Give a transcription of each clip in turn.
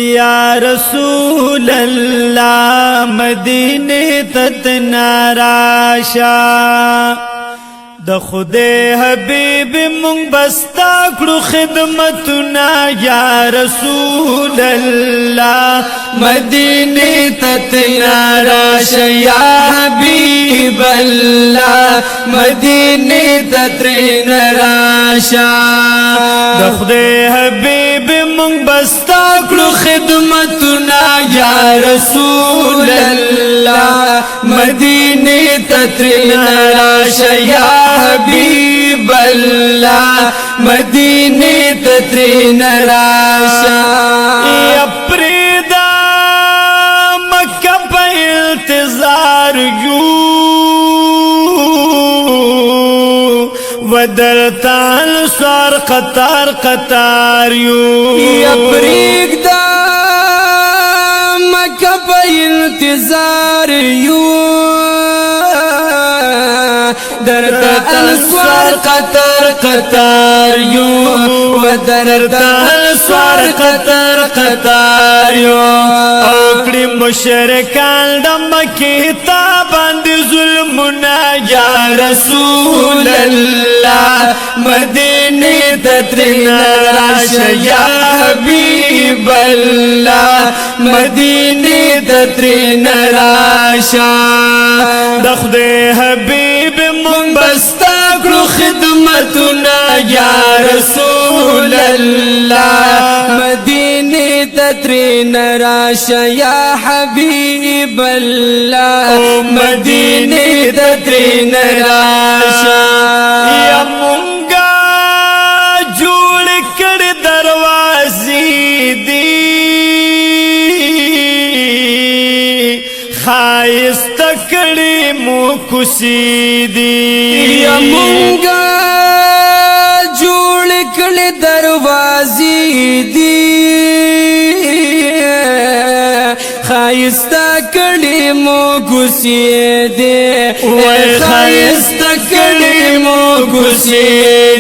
یا رسول اللہ مدینے تتنا راشا د خدای حبیب مونږ بستا کړو خدمتنا یا رسول الله مدینه تتنا راشا یا حبیب الله مدینه تتنا راشا د خدای حبیب مونږ بستا کړو خدمتنا یا رسول الله مدینه تتنا راشا یا حبیب اللہ مدینے تترین راشا یا پریدا مکہ پہ انتظار یو ودرتان سوار قطار قطار یو یا پریدا مکہ پہ انتظار یو درتا انسوار قطر قطار یو و درتا انسوار قطر قطار یو اوکڑی مشرکان دمکی تاباند ظلمنا یا رسول اللہ مدینی تترین راشا یا حبیب اللہ مدینی تترین راشا دخد حبیب بستا کرو خدمتنا یا رسول اللہ مدینی تترین راشا یا حبیب اللہ مدینی تترین راشا یا منگا جوڑ کر دروازی دی خائست کڑی مو کسی دی یا منگا جوڑ کڑی دروازی دی خائست کڑی مو کسی دی خائست کڑی مو کسی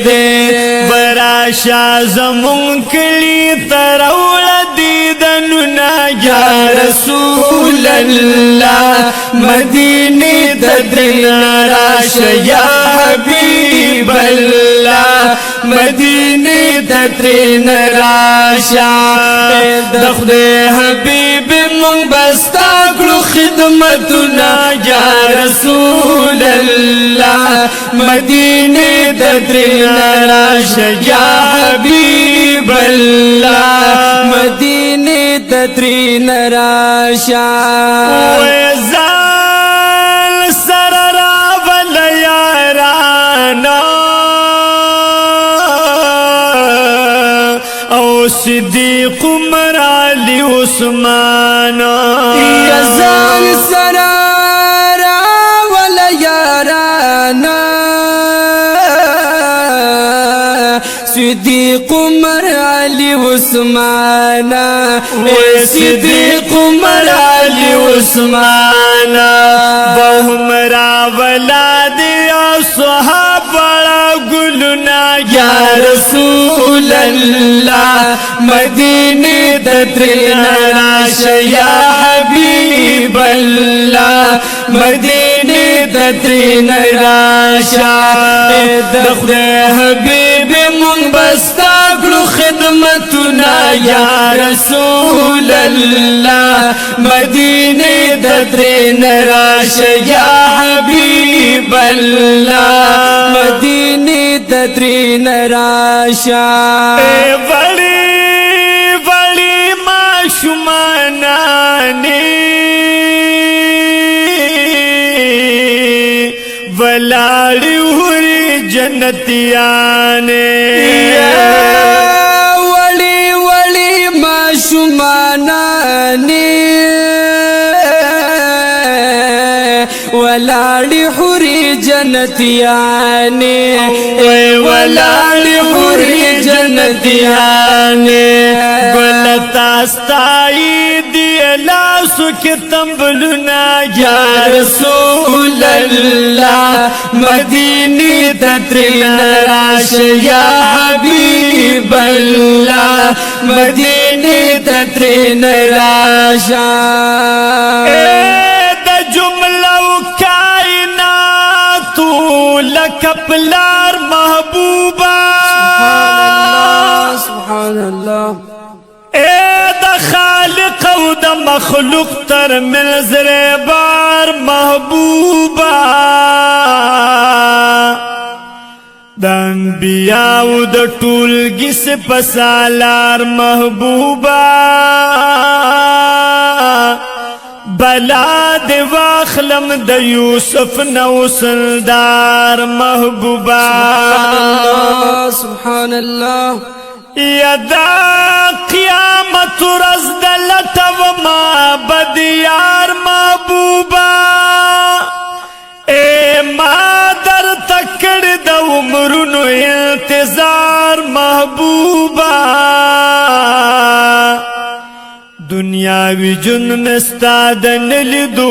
دی براشا زمون کلی ترول دیدننا یا رسول اللہ مدینی تترین راشا یا حبیب اللہ مدینی تترین راشا دخد حبیب مونږ بستا کړو خدمتنا یا رسول اللہ مدینی تترین راشا یا حبیب اللہ مدینی تترین راشا ویزال سررا ولیارانا او صدیق عمر علی عثمان یزال سررا ولیارانا صدیق عمر علی عثمان صدیق عمر علی عثمان بہم راولاد یا صحابہ گلنا یا رسول اللہ مدینی تترین راشا یا حبیب اللہ مدینی تترین راشا دخد حبیب مونږ بستا کړو خدمتنا یا رسول اللہ مدینی تترین راشا یا حبیب اللہ مدینی تترین راشا بڑی بڑی معشومانانی ولاڑی ہوری جنتیانے ولی ولی معشومانانی ولاڑی ہوری جنتیانے ولاڑی ہوری جنتیانے گلتا ستائی دی لاسو کی تنبلنا یا رسول اللہ مدینی تترین راشا یا حبیب اللہ مدینی مدینه تترین راشا دا جمله و کائناتو لکپلار محبوبا سبحان الله دا خالق و دا مخلوق تر منز ریبار محبوبا دا انبیاء و دا ټولګي سپسالار محبوبا بلا دی واخلم د یوسف نوسلدار محبوبا سبحان الله یدا قیامت رزدلت و ما بدیار محبوبا اے ما در تکڑ د عمرونو انتظار محبوبا دنیاوی جن مستاد نلیدو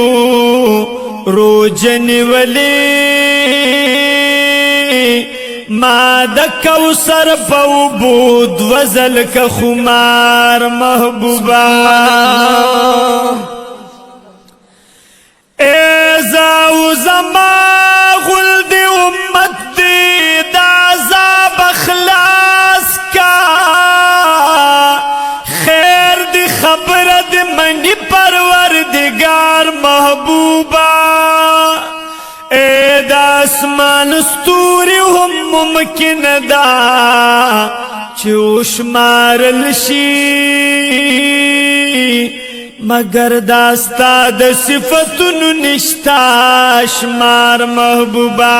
روجنی ولی ما د کوثر په بود وزل ک خمار محبوبا ایزا و زما غل دی امت دی دا عذاب اخلاص کا خیر دی خبر دی منی پروردگار محبوبا اے دا اسمان ستوری هم ممکن دا چوش مارل شی مگر داستا د صفتونو نشتا شمار محبوبا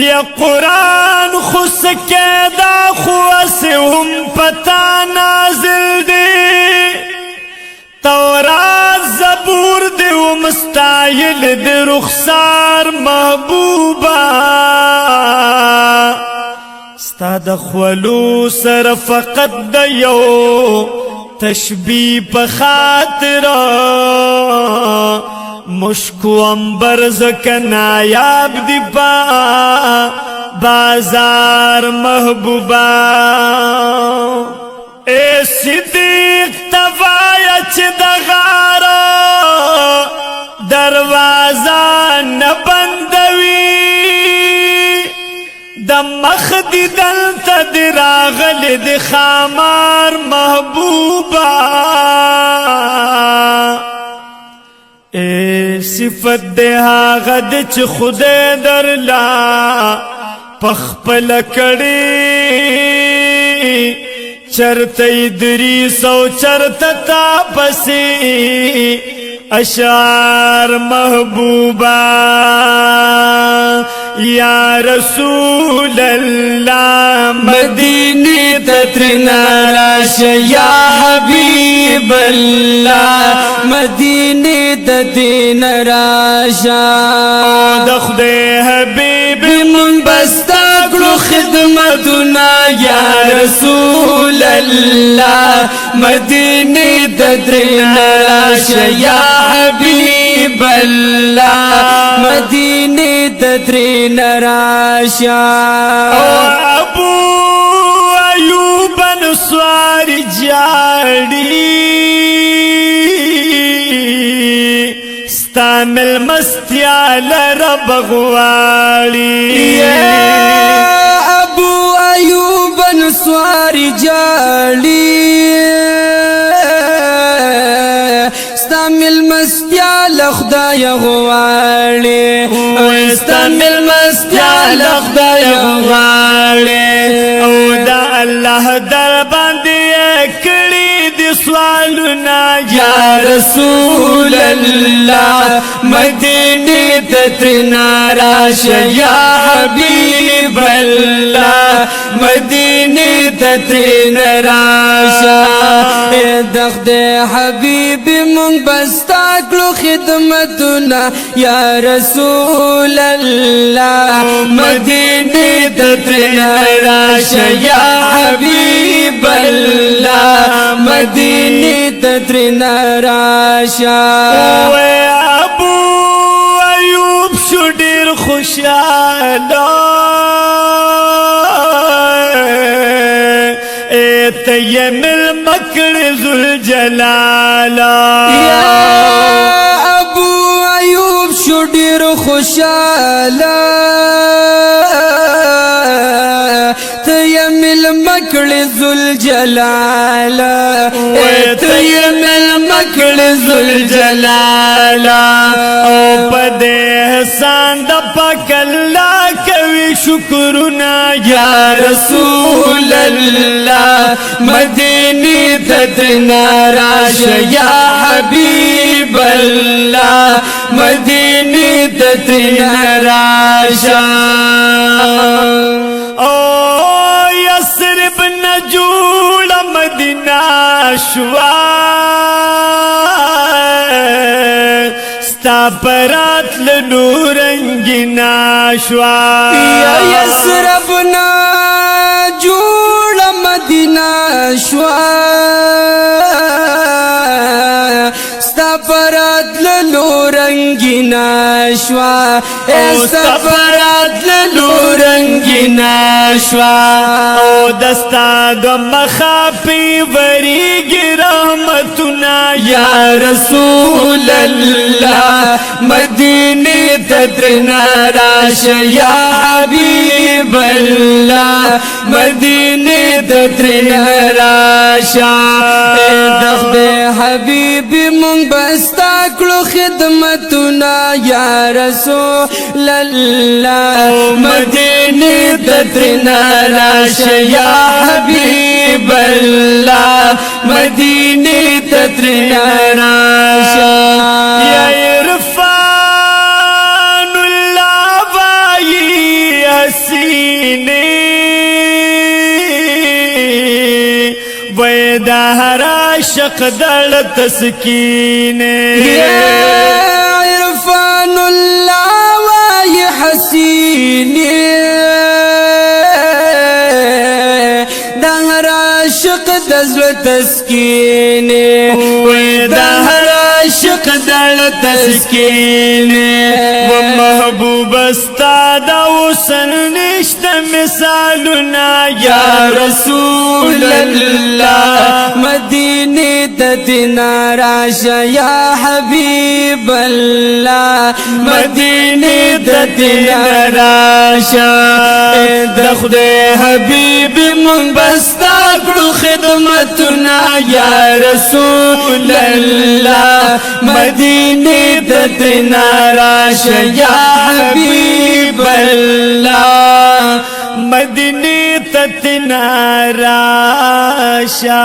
یا قرآن خس کے دا خواس هم پتا نازل دی تورات زبور دی و مستایل دی رخسار محبوبا ستا د خولو سر فقط د یو تشبیه په خاطر مشکو امبر زکنا یاب دی پا بازار محبوبا اے صدیق تفایا چه دغارا دروازہ نبندوی دمخ دی دلتا دی راغل دی خامار محبوبا اے صفت دی آغد چه خود در لا پخپل کڑی چرت ادریس و چرت تاپسی اشعار محبوبا یا رسول اللہ مدینی تترنا راش یا حبیب اللہ مدینی تترنا راشا دخد حبیب من بستا کرو خدمتنا یا رسول اللہ مدینی تترنا راش یا حبیب اللہ مدینی تترنا راشا ابو ایوب انصار جاڑی ستامل مستیال رب غواړي ابو ایوب انصار جاڑی ستامل مستیال خدای غواړي ستامل مستیال خدای غواړي او دا الله در باندې کړي دي سوالونه یا رسول الله مدینه تترنا راش یا حبیب الله مدینه تترنا راشا دخد حبیب مونږ بستا کړو خدمتونه یا رسول الله مدینه تترنا راشا یا حبیب الله مدینه تترنا راشا ابو ایوب شو ډیر خوشاله یم المکر ذوالجلالا یا ابو ایوب شو ډیر خوشاله ته یم المکر ذوالجلالا ته یم المکر ذوالجلالا او پدې احسان د پاک الله کوي شکرنا یا رسول الله مدینه تدنا راشه یا حبیب الله مدینه تدنا راشه او یسرب نجول مدینه شوا ستا پرات لنورنگینا شوا یا یسرب نجول مدینه شوا ستا پرات لورنگینا شوا ستا پرات لورنگینا شوا او دستا د مخافی وریگی رحمتنا یا رسول اللہ مدینه تدرنا راش یا حبیب اللہ مدینه تدرنا راشا دخد حبیب مونږ بستا کړو خدمتنا یا رسول الله مدینه تدرنا راش یا حبیب اللہ مدینه تدرنا راشا یا عرفان اللہ بائی حسینے ویدہ ہر عاشق دل تسکینے عرفان اللہ وای حسینے دهر عاشق دزل تسکینے ویدہ ہر عاشق دل تسکینے و محبوب استادا وسن نشت مثالنا یا رسول اللہ مدینه تدنا راشه یا حبیب الله مدینه تدنا راشا دخد حبیب من بستا کرو خدمتنا یا رسول اللہ مدینه تدنا راشا یا حبیب اللہ مدینه تدنا راشا